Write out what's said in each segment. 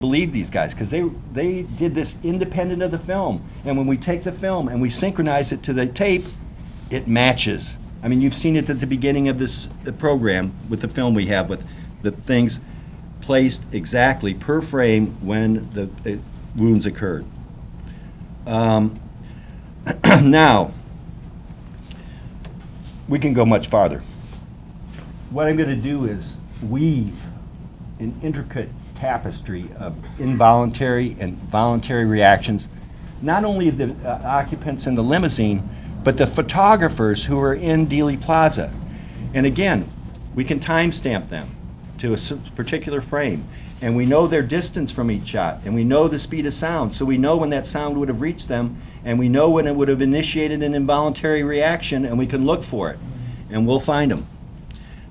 believe these guys, because they did this independent of the film. And when we take the film and we synchronize it to the tape, it matches. I mean, you've seen it at the beginning of this program with the film we have with the things placed exactly per frame when the wounds occurred. Now, we can go much farther. What I'm going to do is weave an intricate tapestry of involuntary and voluntary reactions, not only of the occupants in the limousine, but the photographers who are in Dealey Plaza. And again, we can timestamp them to a particular frame, and we know their distance from each shot, and we know the speed of sound, so we know when that sound would have reached them, and we know when it would have initiated an involuntary reaction, and we can look for it, and we'll find them.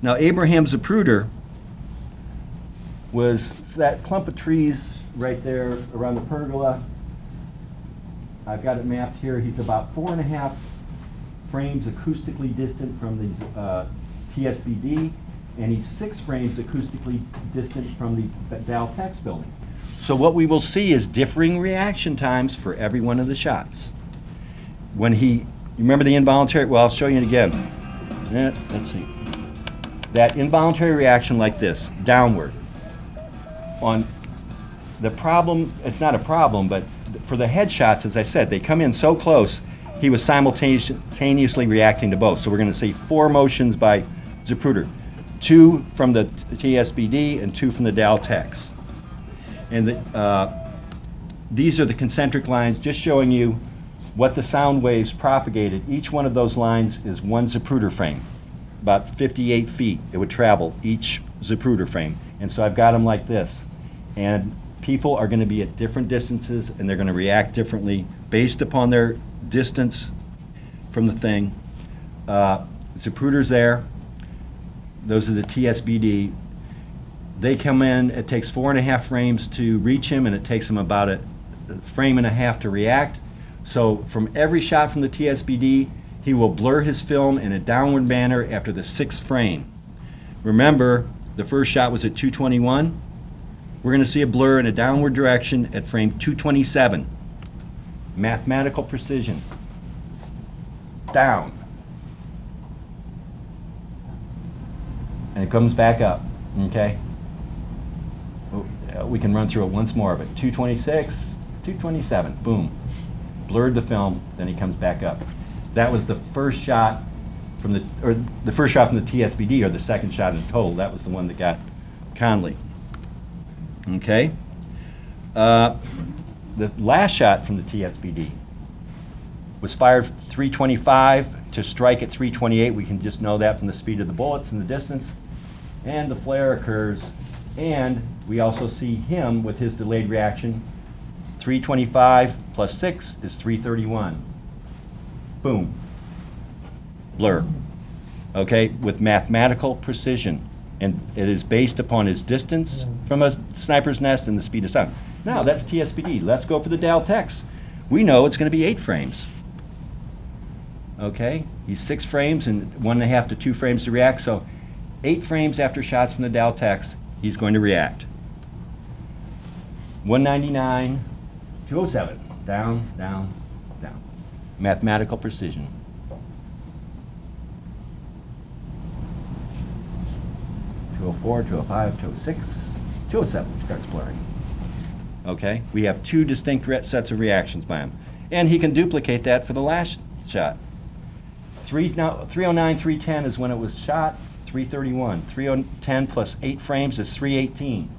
Now, Abraham Zapruder was that clump of trees right there around the pergola. I've got it mapped here. He's about 4.5 frames acoustically distant from the TSBD, and he's 6 frames acoustically distant from the Dow Tex building. So what we will see is differing reaction times for every one of the shots. When you remember the involuntary, well, I'll show you it again. Let's see. That involuntary reaction like this, downward. On the problem, it's not a problem, but for the headshots, as I said, they come in so close, he was simultaneously reacting to both. So we're going to see 4 motions by Zapruder, 2 from the TSBD and 2 from the Dow Tex. And these are the concentric lines, just showing you what the sound waves propagated. Each one of those lines is 1 Zapruder frame, about 58 feet it would travel each Zapruder frame. And so I've got them like this. And people are going to be at different distances, and they're going to react differently based upon their distance from the thing. Zapruder's there. Those are the TSBD. They come in, it takes 4.5 frames to reach him, and it takes him about a frame and a half to react. So from every shot from the TSBD, he will blur his film in a downward manner after the 6th frame. Remember, the first shot was at 221. We're going to see a blur in a downward direction at frame 227. Mathematical precision. Down. And it comes back up, okay? We can run through it once more of it. 226, 227, boom. Blurred the film, then he comes back up. That was the first shot from the first shot from the TSBD, or the second shot in total. That was the one that got Conley. Okay? The last shot from the TSBD was fired 325 to strike at 328. We can just know that from the speed of the bullets and the distance. And the flare occurs, and we also see him with his delayed reaction. 325 plus 6 is 331. Boom. Blur. Okay, with mathematical precision. And it is based upon his distance from a sniper's nest and the speed of sound. Now, that's TSBD. Let's go for the Dow Tex. We know it's going to be 8 frames. Okay, he's 6 frames and 1.5 to 2 frames to react. So 8 frames after shots from the Dow Tex, he's going to react. 199, 207. Down, down, down. Mathematical precision. 204, 205, 206, 207 starts blurring. Okay, we have 2 distinct sets of reactions by him. And he can duplicate that for the last shot. 309, 310 is when it was shot, 331. 310 plus 8 frames is 318.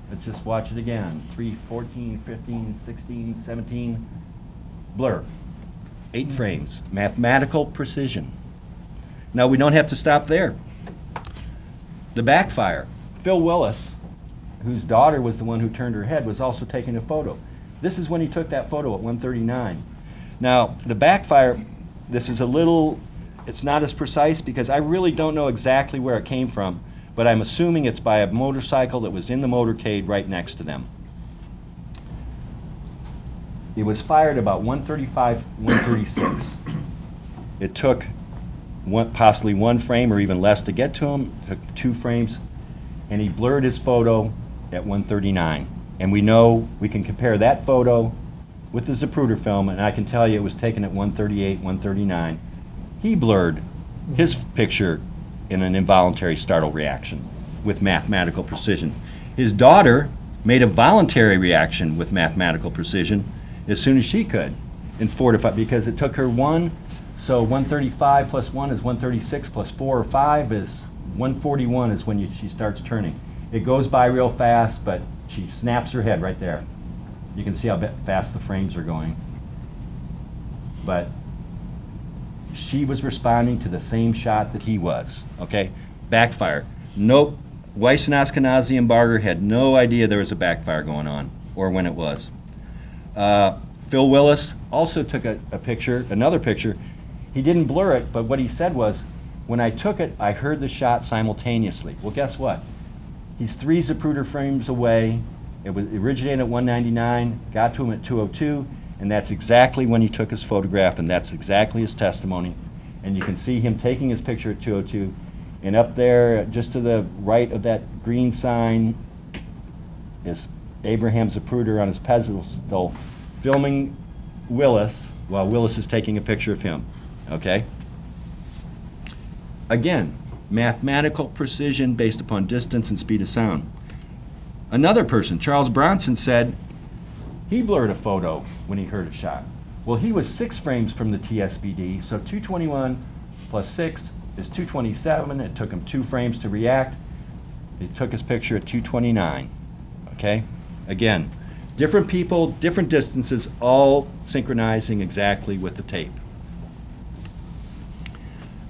Let's just watch it again. 314, 15, 16, 17, blur. 8 frames, mathematical precision. Now we don't have to stop there. The backfire. Phil Willis, whose daughter was the one who turned her head, was also taking a photo. This is when he took that photo at 139. Now, the backfire, this is it's not as precise because I really don't know exactly where it came from, but I'm assuming it's by a motorcycle that was in the motorcade right next to them. It was fired about 135, 136. It took possibly 1 frame or even less to get to him. It took 2 frames, and he blurred his photo at 139. And we know we can compare that photo with the Zapruder film, and I can tell you it was taken at 138, 139. He blurred his picture in an involuntary startle reaction with mathematical precision. His daughter made a voluntary reaction with mathematical precision as soon as she could in 4 to 5, because it took her 1, so 135 plus 1 is 136 plus 4 or 5 is 141 is when she starts turning. It goes by real fast, but she snaps her head right there. You can see how fast the frames are going. But she was responding to the same shot that he was, okay? Backfire. Nope. Weiss and Ashkenazi and Barger had no idea there was a backfire going on, or when it was. Phil Willis also took a picture, another picture. He didn't blur it, but what he said was, when I took it, I heard the shot simultaneously. Well, guess what? He's 3 Zapruder frames away. It originated at 199, got to him at 202, and that's exactly when he took his photograph, and that's exactly his testimony. And you can see him taking his picture at 202, and up there, just to the right of that green sign, is Abraham Zapruder on his pedestal, filming Willis while Willis is taking a picture of him, okay? Again, mathematical precision based upon distance and speed of sound. Another person, Charles Bronson, said he blurred a photo when he heard a shot. Well, he was 6 frames from the TSBD, so 221 plus 6 is 227. It took him 2 frames to react. He took his picture at 229, okay? Again, different people, different distances, all synchronizing exactly with the tape.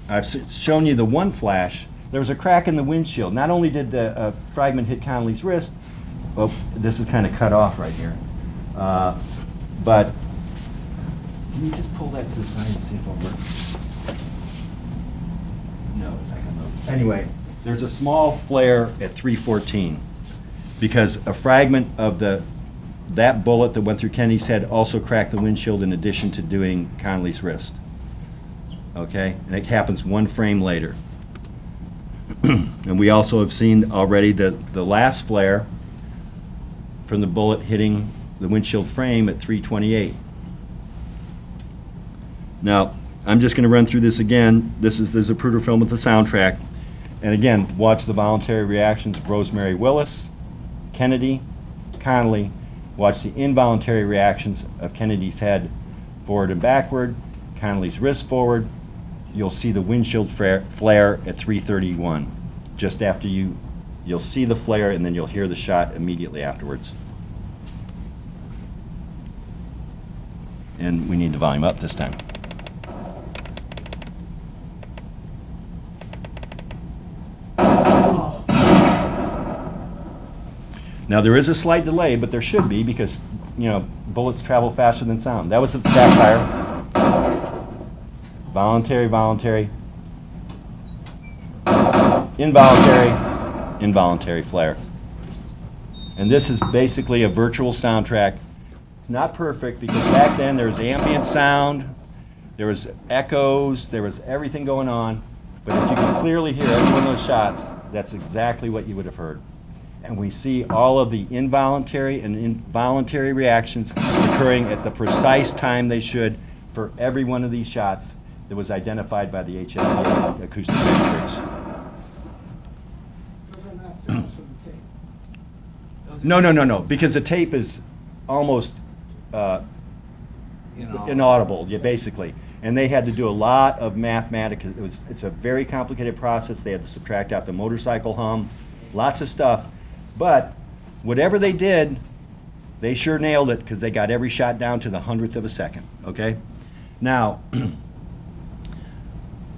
I've shown you the one flash. There was a crack in the windshield. Not only did the fragment hit Connolly's wrist, well, this is kind of cut off right here, but can you just pull that to the side and see if it'll work? No, it's not going to move. Anyway, there's a small flare at 314 because a fragment of that bullet that went through Kennedy's head also cracked the windshield in addition to doing Connolly's wrist. Okay, and it happens 1 frame later. And we also have seen already the last flare from the bullet hitting the windshield frame at 328. Now, I'm just going to run through this again. This is the Zapruder film with the soundtrack. And again, watch the voluntary reactions of Rosemary Willis, Kennedy, Connolly. Watch the involuntary reactions of Kennedy's head forward and backward, Connolly's wrist forward. You'll see the windshield flare at 331. Just after you'll see the flare and then you'll hear the shot immediately afterwards. And we need the volume up this time. Now there is a slight delay, but there should be because, you know, bullets travel faster than sound. That was the backfire. Voluntary, voluntary. Involuntary, involuntary flare. And this is basically a virtual soundtrack. It's not perfect because back then there was ambient sound, there was echoes, there was everything going on. But if you can clearly hear every one of those shots, that's exactly what you would have heard. And we see all of the involuntary and involuntary reactions occurring at the precise time they should for every one of these shots that was identified by the HSA acoustic experts. Those are not sounds from the tape. No, because the tape is almost inaudible, yeah, basically. And they had to do a lot of mathematics. It's a very complicated process. They had to subtract out the motorcycle hum, lots of stuff. But whatever they did, they sure nailed it because they got every shot down to the 100th of a second, okay? Now,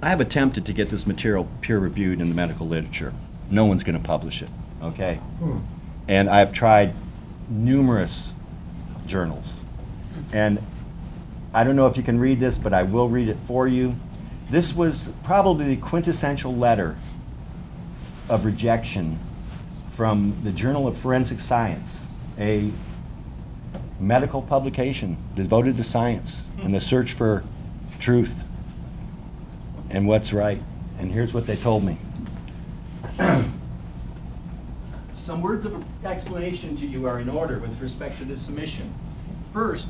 I have attempted to get this material peer-reviewed in the medical literature. No one's going to publish it, okay? And I've tried numerous journals. And I don't know if you can read this, but I will read it for you. This was probably the quintessential letter of rejection from the Journal of Forensic Science, a medical publication devoted to science and the search for truth and what's right. And here's what they told me. some words of explanation to you are in order with respect to this submission. First,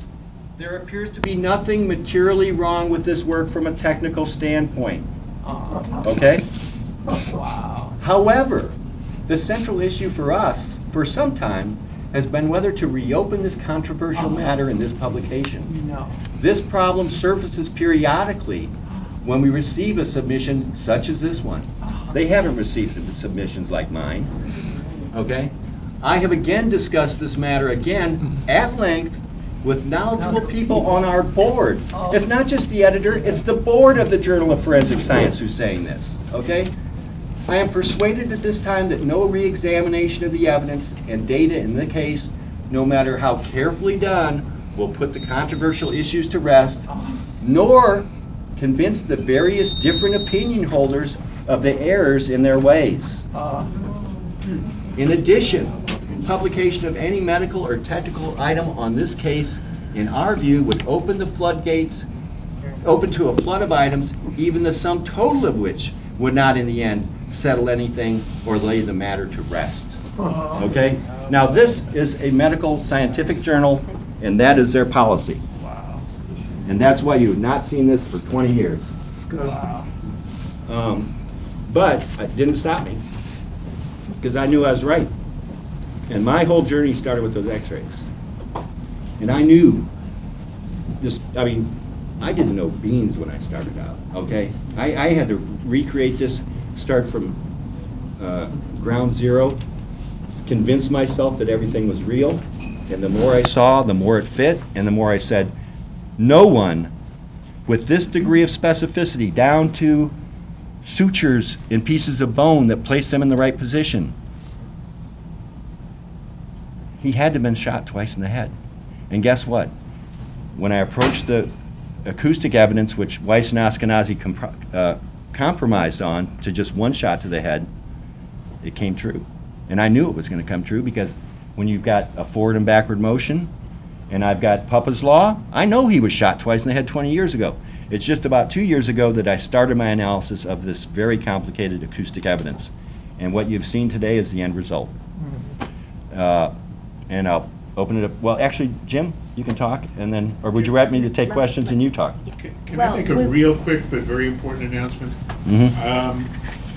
there appears to be nothing materially wrong with this work from a technical standpoint. Okay? Wow. However, the central issue for us, for some time, has been whether to reopen this controversial matter in this publication. No. This problem surfaces periodically when we receive a submission such as this one. They haven't received submissions like mine, okay? I have again discussed this matter again at length with knowledgeable people on our board. It's not just the editor, it's the board of the Journal of Forensic Science who's saying this, okay? I am persuaded at this time that no re-examination of the evidence and data in the case, no matter how carefully done, will put the controversial issues to rest, nor convince the various different opinion holders of the errors in their ways. In addition, publication of any medical or technical item on this case, in our view, would open the floodgates, open to a flood of items, even the sum total of which would not in the end settle anything or lay the matter to rest. Okay? Now this is a medical scientific journal, and that is their policy. Wow. And that's why you've not seen this for 20 years. Wow. But it didn't stop me, because I knew I was right. And my whole journey started with those x-rays. And I knew this, I mean, I didn't know beans when I started out, okay? I had to recreate this, start from ground zero, convince myself that everything was real, and the more I saw, the more it fit, and the more I said, no one with this degree of specificity, down to sutures in pieces of bone that place them in the right position, he had to have been shot twice in the head. And guess what? When I approached the acoustic evidence, which Weiss and Ashkenazi compromised on to just one shot to the head, it came true. And I knew it was going to come true, because when you've got a forward and backward motion, and I've got Papa's Law, I know he was shot twice in the head 20 years ago. It's just about 2 years ago that I started my analysis of this very complicated acoustic evidence. And what you've seen today is the end result. And I'll open it up. Well, actually, Jim, you can talk, and then, or would you like me to take questions and you talk? Can I make a real quick but very important announcement?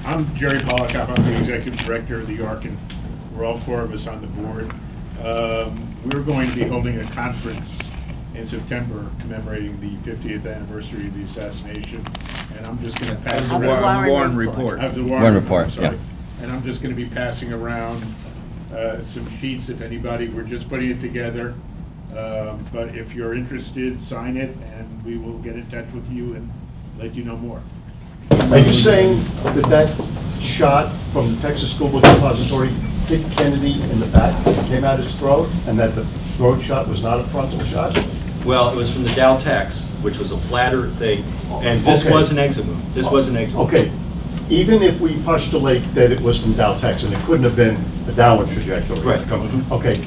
I'm Jerry Polikoff. I'm the executive director of the AARC, and we're all four of us on the board. We're going to be holding a conference in September commemorating the 50th anniversary of the assassination, and I'm just going to pass Of the around Warren Report. of the Warren Report, sorry. yeah. And I'm just going to be passing around some sheets if anybody. We're just putting it together, but if you're interested, sign it, and we will get in touch with you and let you know more. Are you saying that that shot from the Texas School Book Depository hit Kennedy in the back, came out his throat, and that the throat shot was not a frontal shot? Well, it was from the Daltex, which was a flatter thing, and this Okay. was an exit wound. This was an exit wound. Okay, even if we postulate that it was from Daltex and it couldn't have been a downward trajectory. Right. Okay,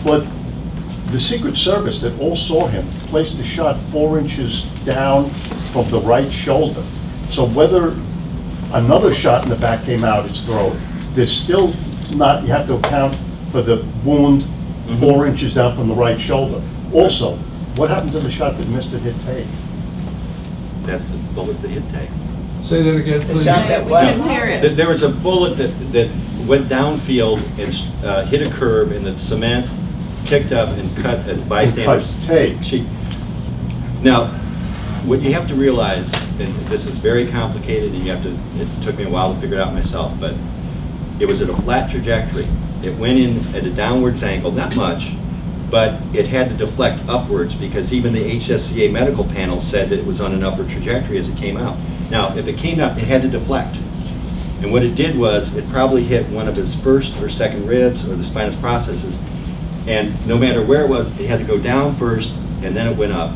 but the Secret Service that all saw him placed the shot 4 inches down from the right shoulder. So whether another shot in the back came out his throat, there's still not, you have to account for the wound 4 inches down from the right shoulder. Also, what happened to the shot that missed it hit Tay? That's the bullet that hit Tay. Say that again, The please. shot that We went. couldn't hear it. There was a bullet that went downfield and hit a curb, and the cement kicked up and cut a bystander's Cut Tay. cheek. Now, what you have to realize, and this is very complicated, and it took me a while to figure it out myself, but it was at a flat trajectory. It went in at a downwards angle, not much, but it had to deflect upwards, because even the HSCA medical panel said that it was on an upward trajectory as it came out. Now, if it came out, it had to deflect. And what it did was, it probably hit one of his first or second ribs or the spinous processes. And no matter where it was, it had to go down first, and then it went up.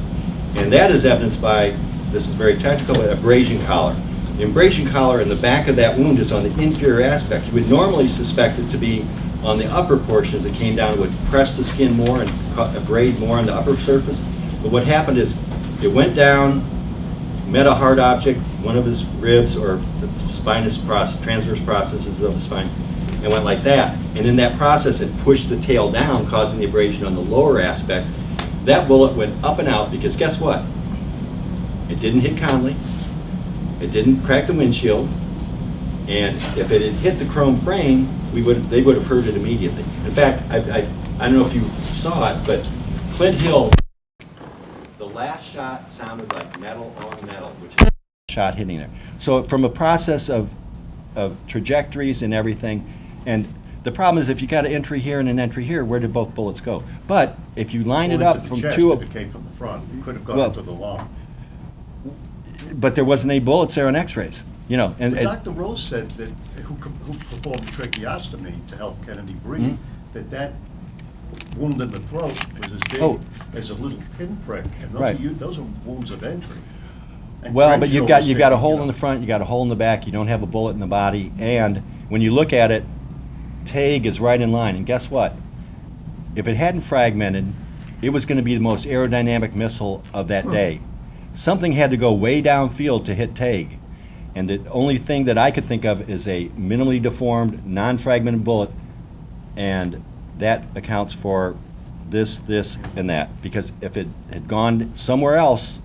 And that is evidenced by, this is very technical, an abrasion collar. The abrasion collar in the back of that wound is on the inferior aspect. You would normally suspect it to be on the upper portion as it came down. It would press the skin more and abrade more on the upper surface. But what happened is, it went down, met a hard object, one of his ribs or the spinous process, transverse processes of the spine, and went like that. And in that process, it pushed the tail down, causing the abrasion on the lower aspect. That bullet went up and out because guess what? It didn't hit Conley. It didn't crack the windshield. And if it had hit the chrome frame, they would have heard it immediately. In fact, I don't know if you saw it, but Clint Hill, the last shot sounded like metal on metal, which is shot hitting there. So from a process of trajectories and everything, and the problem is if you got an entry here and an entry here, where did both bullets go? But if you line it up from two If it came from the front, it could have gone into the lung. but there wasn't any bullets there on x-rays, you know. But Dr. Rose said that, who performed tracheostomy to help Kennedy breathe, that wound in the throat was as big as a little pinprick, and those are wounds of entry. And well, but you've got Crenshaw a was hole thinking, in the front, you got a hole in the back, you don't have a bullet in the body, and when you look at it, Tague is right in line, and guess what? If it hadn't fragmented, it was going to be the most aerodynamic missile of that day. Something had to go way downfield to hit Tague, and the only thing that I could think of is a minimally deformed, non-fragmented bullet, and that accounts for this, and that, because if it had gone somewhere else,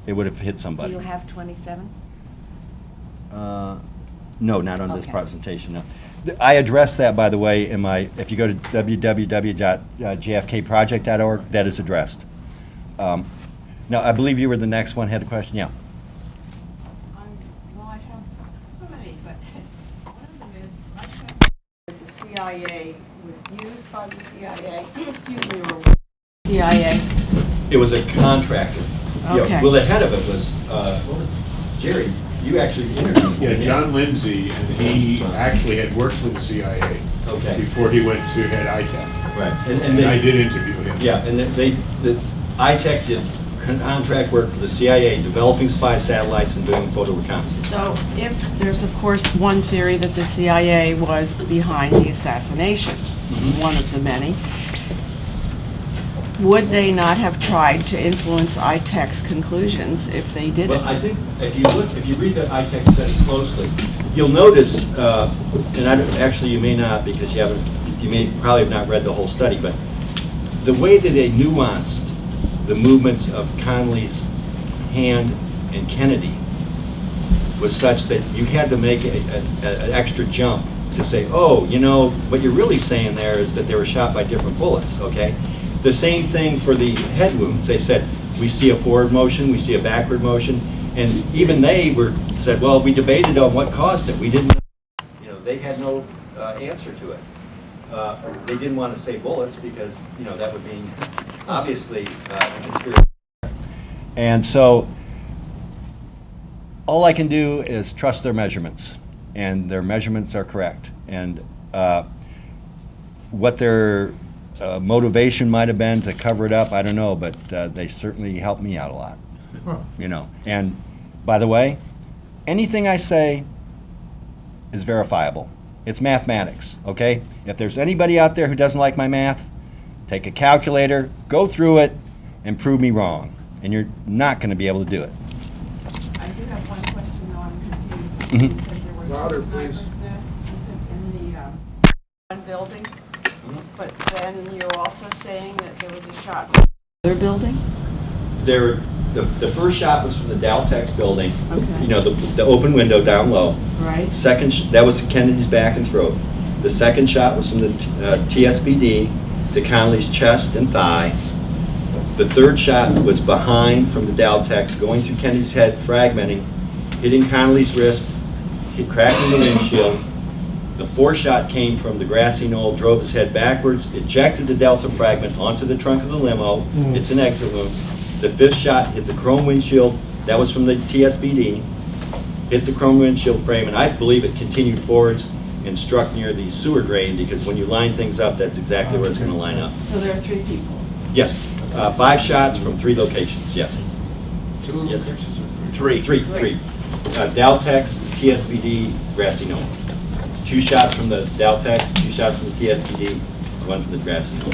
it would have hit somebody. Do you have 27? No, not on this Okay. presentation, no. I addressed that, by the way, in my, if you go to www.jfkproject.org, that is addressed. Now, I believe you were the next one, had a question, yeah. Well, I have so many, but one of them is, I checked the CIA was used by the CIA, excuse me, or CIA. It was a contractor. Yeah, Okay. well, the head of it was, Jerry, you actually interviewed him. Yeah, John Lindsay, and he actually had worked for the CIA Okay. before he went to head ITAC. Right, And I did interview him. Yeah, and the ITEC did contract work for the CIA, developing spy satellites and doing photo reconnaissance. So if there's, of course, one theory that the CIA was behind the assassination, one of the many, would they not have tried to influence ITEC's conclusions if they did Well, it? I think if you read the ITEC study closely, you'll notice, actually you may not because you may probably have not read the whole study, but the way that they nuanced the movements of Connolly's hand and Kennedy was such that you had to make an extra jump to say, oh, you know, what you're really saying there is that they were shot by different bullets, okay? The same thing for the head wounds. They said, we see a forward motion, we see a backward motion, and even they said, well, we debated on what caused it. We didn't, you know, they had no answer to it. They didn't want to say bullets because, you know, that would mean obviously a conspiracy. And so all I can do is trust their measurements, and their measurements are correct. And what their motivation might have been to cover it up, I don't know, but they certainly helped me out a lot. You know, and by the way, anything I say is verifiable. It's mathematics, okay? If there's anybody out there who doesn't like my math, take a calculator, go through it, and prove me wrong. And you're not going to be able to do it. I do have one question, though, I'm confused. Mhm. You said there were Louder, two snipers' please. nests, you said in the one building, but then you're also saying that there was a shot from the other building? The first shot was from the Daltex building, Okay. you know, the open window down low. Right. That was Kennedy's back and throat. The second shot was from the TSBD to Connolly's chest and thigh. The third shot was behind from the Daltex, going through Kennedy's head, fragmenting, hitting Connolly's wrist, cracking the windshield. The fourth shot came from the grassy knoll, drove his head backwards, ejected the Delta fragment onto the trunk of the limo. It's an exit wound. The fifth shot hit the chrome windshield. That was from the TSBD. Hit the chrome windshield frame, and I believe it continued forwards and struck near the sewer drain, because when you line things up, that's exactly where it's going to line up. So there are three people? Yes, 5 shots from 3 locations, yes. Two Yes. locations or Three. Daltex, TSBD, grassy knoll. 2 shots from the Daltex, 2 shots from the TSBD, 1 from the grassy knoll.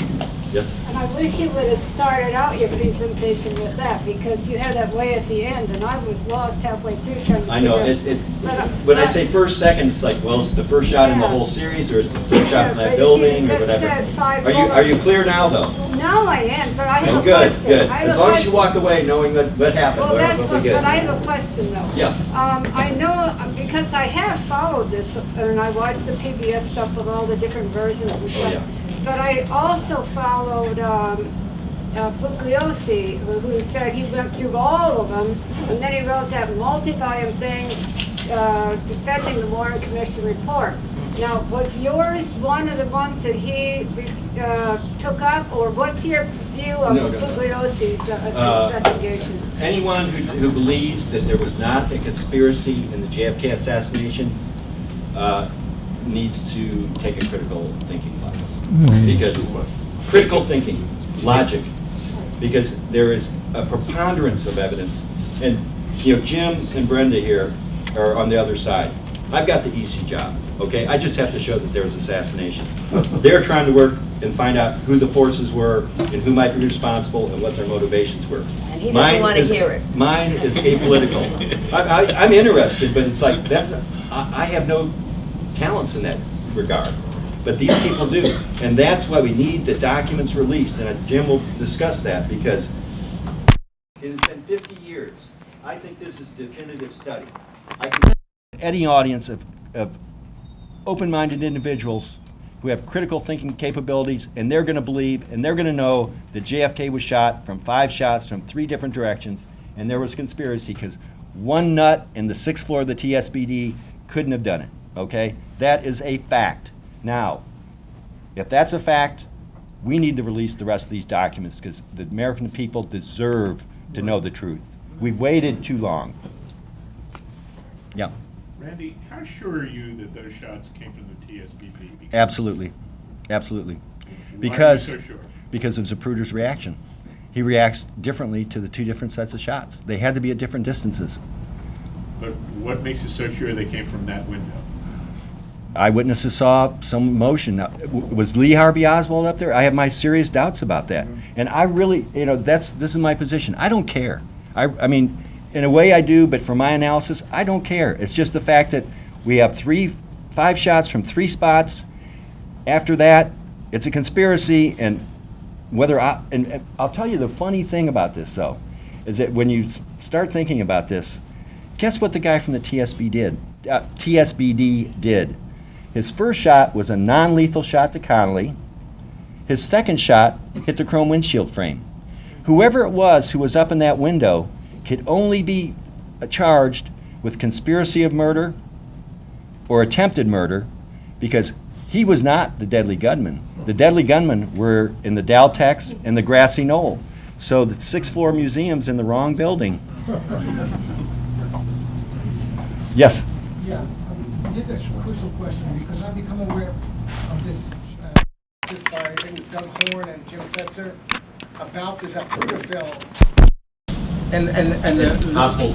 Yes? I I wish you would have started out your presentation with that, because you had that way at the end, and I was lost halfway through trying to I know, when I say first, second, it's like, well, it's the first shot in the whole series, or it's the first shot in that building, or whatever. Are you clear now, though? No, I am, but I have Oh, a good, question. good. I have As a long as you question. walk away knowing what happened, Well, that's we'll what, be good. but I have a question though. Yeah. I know, because I have followed this, and I watched the PBS stuff with all the different versions and stuff. yeah. But I also followed Bugliosi, who said he went through all of them, and then he wrote that multi-volume thing defending the Warren Commission report. Now, was yours one of the ones that he took up, or what's your view of No. Bugliosi's investigation? Anyone who believes that there was not a conspiracy in the JFK assassination needs to take a critical thinking class. Because critical thinking, logic, because there is a preponderance of evidence. And Jim and Brenda here are on the other side. I've got the easy job, okay? I just have to show that there was assassination. They're trying to work and find out who the forces were and who might be responsible and what their motivations were. And he doesn't want to hear it. Mine is apolitical. I'm interested, but it's like, I have no talents in that regard. But these people do. And that's why we need the documents released. And Jim will discuss that, because it has been 50 years. I think this is definitive study. I can any audience of open-minded individuals who have critical thinking capabilities, and they're going to believe, and they're going to know that JFK was shot from 5 shots from 3 different directions, and there was conspiracy because one nut in the 6th floor of the TSBD couldn't have done it, okay? That is a fact. Now, if that's a fact, we need to release the rest of these documents, because the American people deserve to know the truth. We've waited too long. Yeah. Randy, how sure are you that those shots came from the TSBD? Because Absolutely, absolutely. Why Because are you so sure? because of Zapruder's reaction. He reacts differently to the 2 different sets of shots. They had to be at different distances. But what makes us so sure they came from that window? Eyewitnesses saw some motion. Now, was Lee Harvey Oswald up there? I have my serious doubts about that. And I really, this is my position. I don't care. I mean, in a way I do, but for my analysis, I don't care. It's just the fact that we have 5 shots from 3 spots. After that, it's a conspiracy, and and I'll tell you the funny thing about this, though, is that when you start thinking about this, guess what the guy from the TSBD did? His first shot was a non-lethal shot to Connolly. His second shot hit the chrome windshield frame. Whoever it was who was up in that window could only be charged with conspiracy of murder or attempted murder, because he was not the deadly gunman. The deadly gunmen were in the Daltex and the Grassy Knoll. So the 6th floor museum's in the wrong building. Yes? Yeah, this is a crucial question, because I've become aware of this by, I think, Doug Horn and Jim Fetzer, about this Zapruder film. And the Hostile.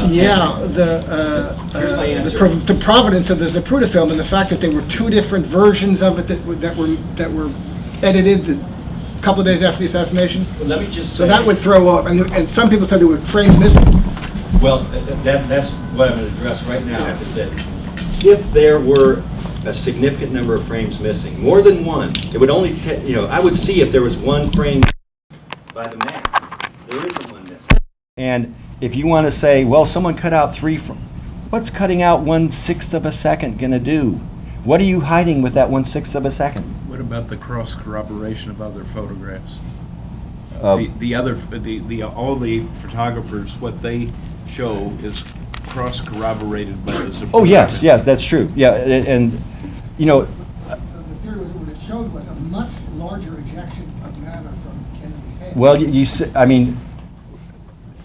Here's my answer. the provenance of the Zapruder film, and the fact that there were 2 different versions of it that were edited a couple of days after the assassination. Well, let me just So say, that would throw off, and some people said there were frames missing. well, that's what I'm going to address right now, is that if there were a significant number of frames missing, more than one, it would only, I would see if there was 1 frame by the map. There isn't one missing. And if you want to say, well, someone cut out 3 from, what's cutting out 1/6 of a second going to do? What are you hiding with that 1/6 of a second? What about the cross corroboration of other photographs? Uh, All the photographers, what they show is cross corroborated by the Zapruder. Oh, yes, that's true. Yeah, and The theory was what it showed was a much larger ejection of matter from Kennedy's head. well,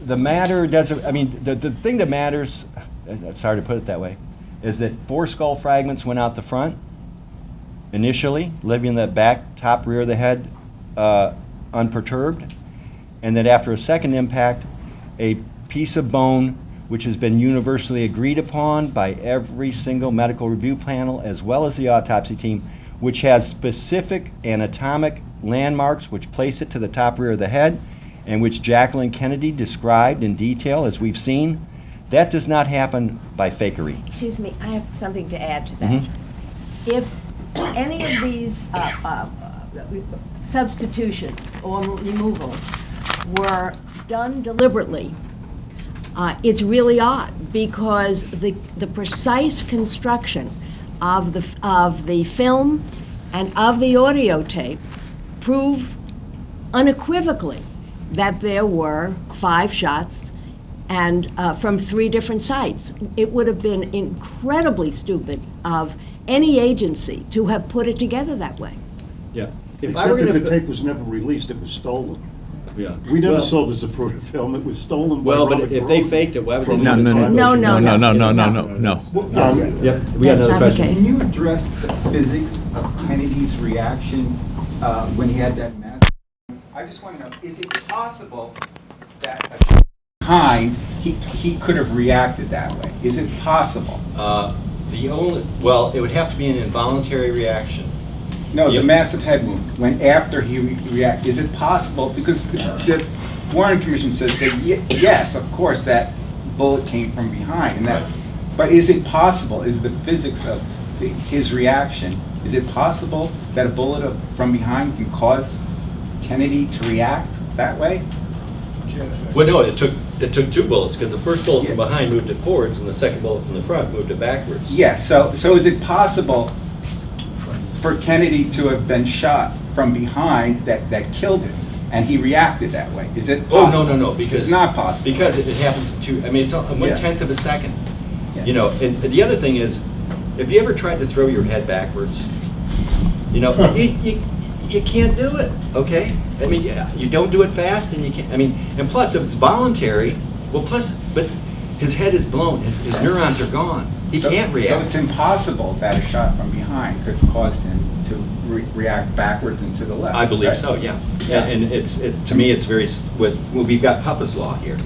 the matter doesn't, the thing that matters, sorry to put it that way, is that 4 skull fragments went out the front initially, leaving the back, top, rear of the head unperturbed, and that after a second impact, a piece of bone, which has been universally agreed upon by every single medical review panel as well as the autopsy team, which has specific anatomic landmarks which place it to the top rear of the head, and which Jacqueline Kennedy described in detail, as we've seen. That does not happen by fakery. Excuse me, I have something to add to that. Mhm. If any of these substitutions or removals were done deliberately, it's really odd, because the precise construction of the film and of the audio tape prove unequivocally that there were 5 shots and from 3 different sites. It would have been incredibly stupid of any agency to have put it together that way. Yeah. Except that the tape was never released, it was stolen. Yeah. We never saw the Zapruder film, it was stolen by Well, but Robert if they Grossman faked it, why would they from do No, it? no, no. No, no, no. No. Yep, we got That's another not the question. case. Can you address the physics of Kennedy's reaction when he had that mass? I just want to know, is it possible that behind, he could have reacted that way? Is it possible? Well, it would have to be an involuntary reaction. No, Yeah. the massive head wound, when after he reacted, is it possible? Because the Warren Commission says that, yes, of course, that bullet came from behind, and that, Right. but is it possible, is the physics of his reaction, is it possible that a bullet from behind can cause Kennedy to react that way? Well, no, it took 2 bullets, because the first bullet from behind moved it forwards, and the second bullet from the front moved it backwards. Yeah, so is it possible for Kennedy to have been shot from behind that killed him, and he reacted that way? Is it Oh, possible? no, because... It's not possible. Because it happens I mean, it's on Yeah. 1/10 of a second. Yeah. You know, and the other thing is, have you ever tried to throw your head backwards? You know, you can't do it, okay? I mean, you don't do it fast, and you can't, I mean, and plus, if it's voluntary, but his head is blown, his neurons are gone. He can't So react. it's impossible that a shot from behind could cause him to react backwards and to the left. I believe right? so, yeah. Yeah. And to me, it's very, we've got Papa's Law here,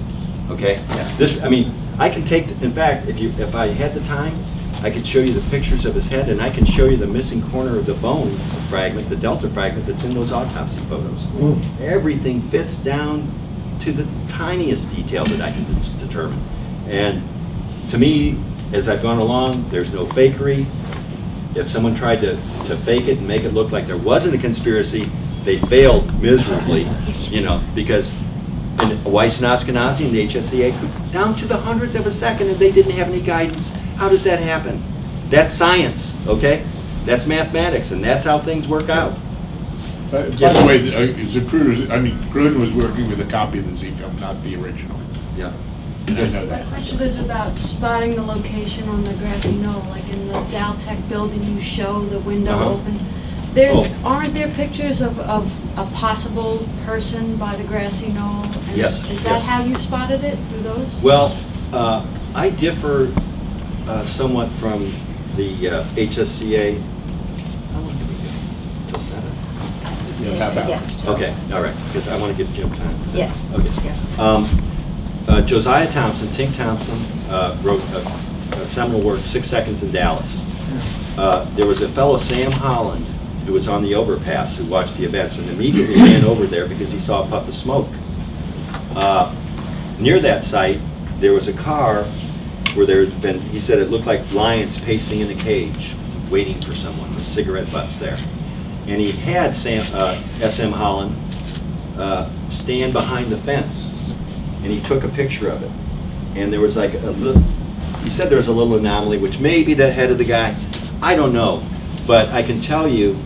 okay? Yeah. This, I mean, I can take, in fact, if I had the time, I could show you the pictures of his head, and I can show you the missing corner of the bone fragment, the delta fragment that's in those autopsy photos. Everything fits down to the tiniest detail that I can determine. And to me, as I've gone along, there's no fakery. If someone tried to fake it and make it look like there wasn't a conspiracy, they failed miserably, you know, because in Weiss and Ashkenazi and the HSCA, down to the 100th of a second, and they didn't have any guidance. How does that happen? That's science, okay? That's mathematics, and that's how things work out. By the way, Gruden was working with a copy of the Z film, not the original. Yeah. I know My that. question is about spotting the location on the grassy knoll, like in the Daltech building, you show the window Uh-huh. open. Oh. Aren't there pictures of a possible person by the grassy knoll? And Yes, Is that yes. how you spotted it, through those? Well, I differ somewhat from the HSCA. How long did we go? Till 7? Yeah, half hour. Yes. Okay, all right, because I want to give Jim time. Yes. Okay. Josiah Thompson, Tink Thompson, wrote a seminal work, 6 Seconds in Dallas. There was a fellow, Sam Holland, who was on the overpass, who watched the events and immediately ran over there because he saw a puff of smoke. Near that site, there was a car where there had been, he said it looked like lions pacing in a cage, waiting for someone with cigarette butts there. And he had S.M. Holland stand behind the fence, and he took a picture of it. And there was like a little, he said there was a little anomaly, which may be the head of the guy. I don't know, but I can tell you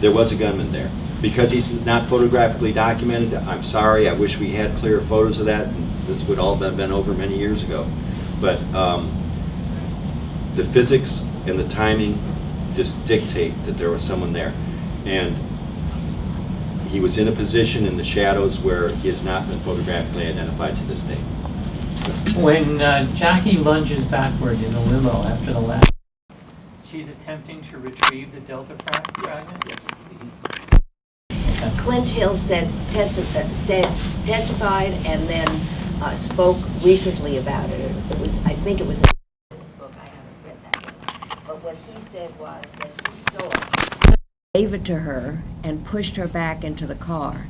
there was a gunman there. Because he's not photographically documented, I'm sorry, I wish we had clearer photos of that. This would all have been over many years ago. But the physics and the timing just dictate that there was someone there. And he was in a position in the shadows where he has not been photographically identified to this day. When Jackie lunges backward in the limo after the last, she's attempting to retrieve the delta fragment? Yes. Clint Hill testified and then spoke recently about it. I think it was in his book. I haven't read that yet. But what he said was that he saw gave it to her and pushed her back into the car.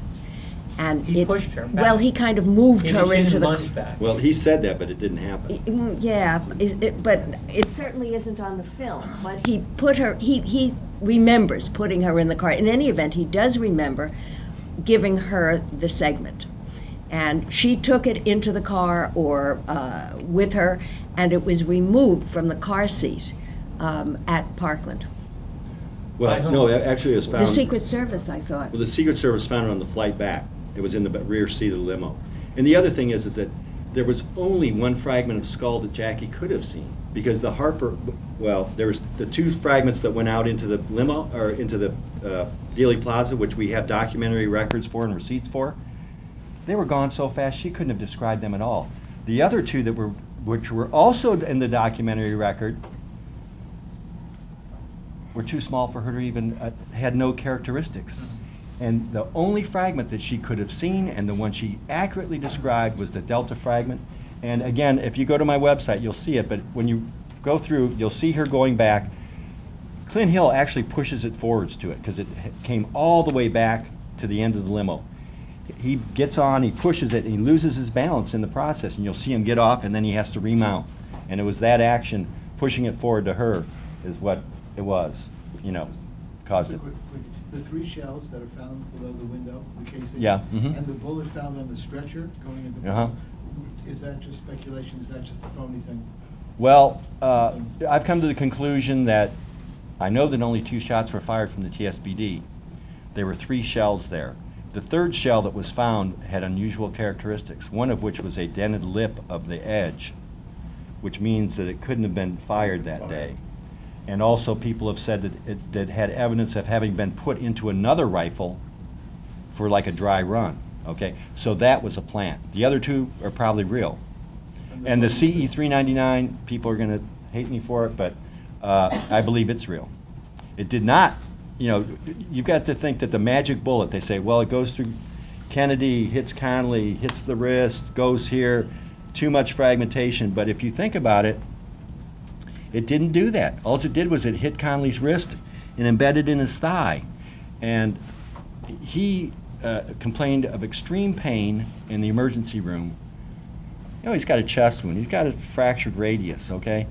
And He pushed her back. Well, he kind of moved He her into didn't the. lunge back. Well, he said that, but it didn't happen. Yeah, but it certainly isn't on the film. But he put her, he remembers putting her in the car. In any event, he does remember giving her the segment. And she took it into the car or with her, and it was removed from the car seat at Parkland. Well, no, actually it was found. The Secret Service, I thought. Well, the Secret Service found it on the flight back. It was in the rear seat of the limo. And the other thing is that there was only one fragment of skull that Jackie could have seen, because the Harper, well, there was the two fragments that went out into the limo, or into the Dealey Plaza, which we have documentary records for and receipts for. They were gone so fast she couldn't have described them at all. The other two that which were also in the documentary record, were too small for her to even, had no characteristics. And the only fragment that she could have seen, and the one she accurately described, was the Delta fragment. And again, if you go to my website, you'll see it, but when you go through, you'll see her going back. Clint Hill actually pushes it forwards to it, because it came all the way back to the end of the limo. He gets on, he pushes it, and he loses his balance in the process, and you'll see him get off, and then he has to remount. And it was that action, pushing it forward to her, is what it was, caused it. The 3 shells that are found below the window, the casings, Yeah, mhm. and the bullet found on the stretcher going into Uh-huh. is that just speculation? Is that just a phony thing? Well, I've come to the conclusion that I know that only 2 shots were fired from the TSBD. There were 3 shells there. The 3rd shell that was found had unusual characteristics, one of which was a dented lip of the edge, which means that it couldn't have been fired that day. And also people have said that it had evidence of having been put into another rifle for like a dry run, okay? So that was a plant. The other 2 are probably real. And the CE 399, people are gonna hate me for it, but I believe it's real. It did not, you've got to think that the magic bullet, they say, well, it goes through Kennedy, hits Connolly, hits the wrist, goes here, too much fragmentation. But if you think about it, it didn't do that. All it did was it hit Connolly's wrist and embedded in his thigh. And he complained of extreme pain in the emergency room. He's got a chest wound. He's got a fractured radius, okay?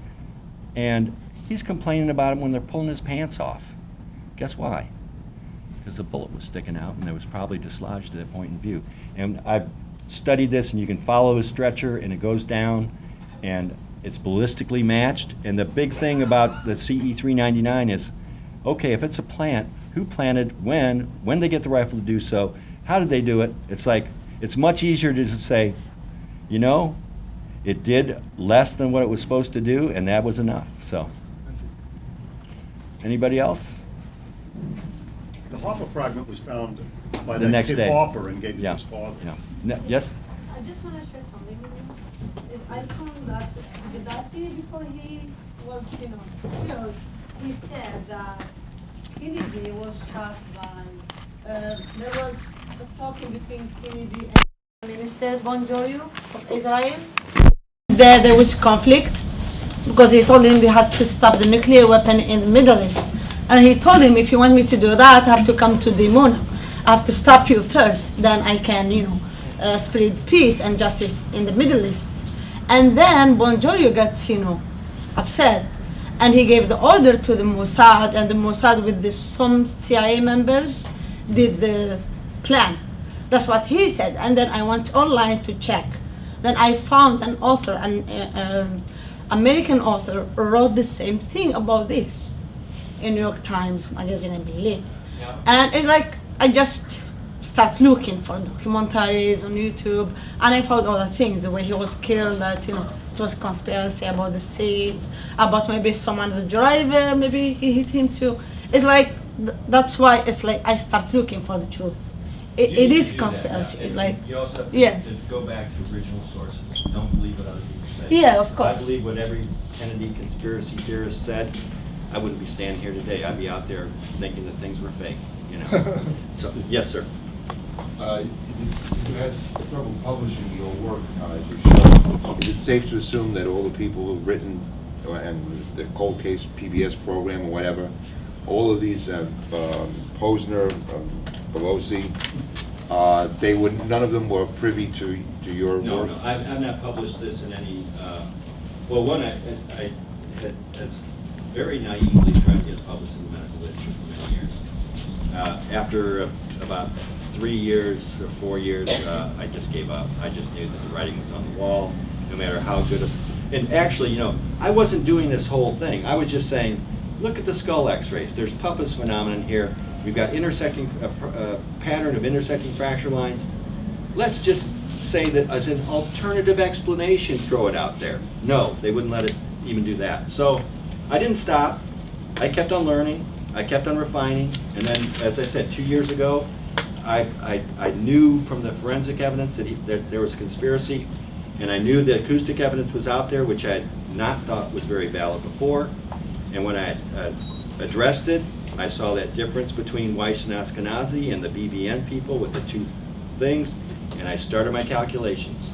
And he's complaining about it when they're pulling his pants off. Guess why? Because the bullet was sticking out and it was probably dislodged at that point in view. And I've studied this, and you can follow his stretcher, and it goes down, and it's ballistically matched. And the big thing about the CE 399 is, okay, if it's a plant, who planted, when they get the rifle to do so, how did they do it? It's like, it's much easier to just say, it did less than what it was supposed to do, and that was enough. So, anybody else? The Harper fragment was found by The that next kid day. Harper and gave it Yeah. to his father. Yeah. Yes? I just want to share something with you. I found that Justcie, before he was, killed, he said that Kennedy was shot by, there was a talking between Kennedy and Minister Bonjour of Israel. There was conflict because he told him we have to stop the nuclear weapon in the Middle East. And he told him, if you want me to do that, I have to come to Dimona. I have to stop you first, then I can, spread peace and justice in the Middle East. And then Bonjour got, upset. And he gave the order to the Mossad, and the Mossad with some CIA members did the plan. That's what he said. And then I went online to check. Then I found an author, an American author, wrote the same thing about this in New York Times magazine, I believe. Yeah. And it's like, I just start looking for documentaries on YouTube, and I found all the things, the way he was killed, that, it was conspiracy about the seat, about maybe someone, the driver, maybe he hit him too. It's like, that's why it's like, I start looking for the truth. It is conspiracy. It's like, you also have yeah. to go back to original sources. Don't believe what other people say. Yeah, of course. If I believe what every Kennedy conspiracy theorist said, I wouldn't be standing here today. I'd be out there thinking that things were fake, So, yes, sir. You had trouble publishing your work as your show. Is it safe to assume that all the people who've written and the Cold Case PBS program or whatever all of these, Posner, Pelosi, they would, none of them were privy to your work? No, I've not published this in any, well, one, I had very naively tried to get it published in the medical literature for many years. After about 3 years or 4 years, I just gave up. I just knew that the writing was on the wall, no matter how good of, and actually, you know, I wasn't doing this whole thing. I was just saying, look at the skull x-rays. There's Puppis phenomenon here. We've got intersecting, pattern of intersecting fracture lines. Let's just say that as an alternative explanation, throw it out there. No, they wouldn't let it even do that. So I didn't stop. I kept on learning. I kept on refining. And then, as I said, 2 years ago, I knew from the forensic evidence that there was a conspiracy, and I knew the acoustic evidence was out there, which I had not thought was very valid before. And when I addressed it, I saw that difference between Weiss and Ashkenazi and the BBN people with the two things, and I started my calculations.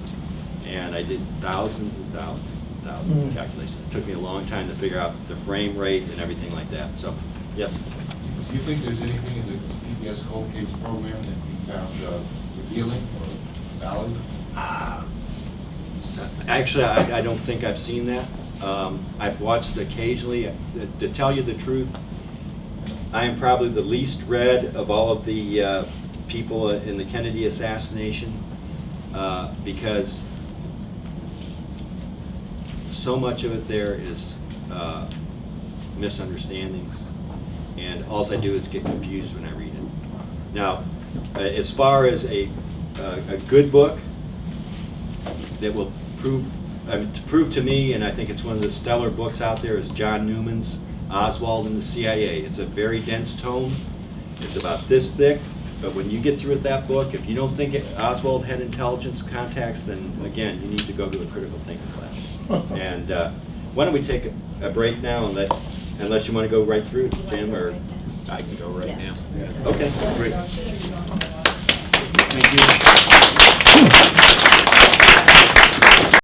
And I did thousands and thousands and thousands of calculations. It took me a long time to figure out the frame rate and everything like that. So, yes? Do you think there's anything in the PBS cold case program that you found revealing or valid? Actually, I don't think I've seen that. I've watched occasionally. To tell you the truth, I am probably the least read of all of the people in the Kennedy assassination because so much of it there is misunderstandings, and all I do is get confused when I read it. Now, as far as a good book that will prove to me, and I think it's one of the stellar books out there, is John Newman's Oswald and the CIA. It's a very dense tome. It's about this thick, but when you get through with that book, if you don't think Oswald had intelligence contacts, then again, you need to go to a critical thinking class. And why don't we take a break now, and unless you want to go right through, Jim, or I can go right now. Okay, great. Thank you.